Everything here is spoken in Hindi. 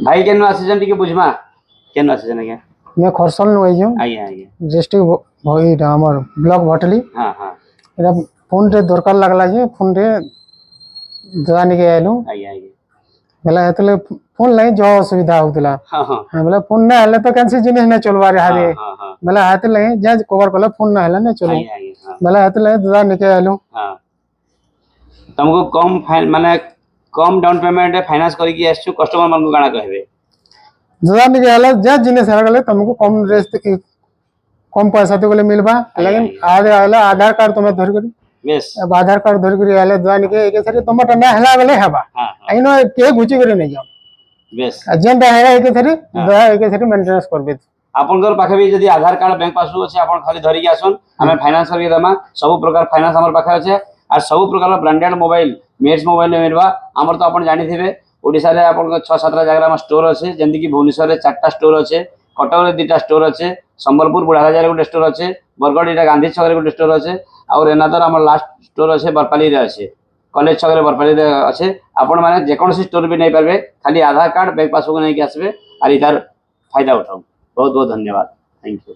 भाई केन आसीछन टिके बुझमा केन आसीछन आज्ञा मैं खरसल नु आइयो आज्ञा आज्ञा डिस्ट्रिक्ट भइटा हमर ब्लॉक भटली। हां हां एटा फोन रे दरकार लागला जे फोन रे जानि के आइलु। आज्ञा आज्ञा बेला हेतले फोन लाइन जो असुविधा होतला। हां हां हां बेला फोन ना हले तो कैंसी जिनिस ना चलवा रे हारे। हां हां बेला हेतले जे कवर कला फोन ना हले ना चलो। आज्ञा आज्ञा बेला हेतले जानि के आइलु। हां तुमको कम फाइन माने कम डाउन पेमेंट फाइनेंस करी कि आछू कस्टमर मन को गाना कहबे जानि के हले जे जिनिस हले तुमको कम रेस्ट कम पैसा तो गले मिलबा। लेकिन आगे हले आधार कार्ड तुम्हें धर करी बेस अब आधार कार्ड धर करी हले जानि के एके सरी टमाटर ना हला गले हेबा। हां आइनो के गुची करे नै जाओ बेस एजेंट है एके सरी दया एके सरी मेंटेनेंस करबे। आपनकर पाखे भी जदी आधार कार्ड बैंक पासबुक अछि आपन खाली धरि के आसन हमें फाइनेंस करके दमा सब प्रकार फाइनेंस हमर पाखे अछि आ सब प्रकार ब्रांडेड मोबाइल मेट्स मोबाइल में मिलबा। हमर तो आपन जानि थिबे ओडिसा रे आपन 6-7 जगह में स्टोर अछि जेंति कि भुवनेश्वर रे 4टा स्टोर अछि कटक रे 2टा स्टोर अछि संबलपुर बुढ़ाराजा रे गोटे स्टोर अछि बरगड़ इटा गांधी छक रे गोटे स्टोर अछि और एनादर हमर लास्ट स्टोर अछि बरपाली रे अछि कॉलेज छक रे बरपाली रे अछि। आपन माने जे कोनसी स्टोर भी नै पारबे खाली आधार कार्ड बैंक पासबुक नै के आसबे आर इधर फायदा उठाओ। बहुत बहुत धन्यवाद थैंक यू।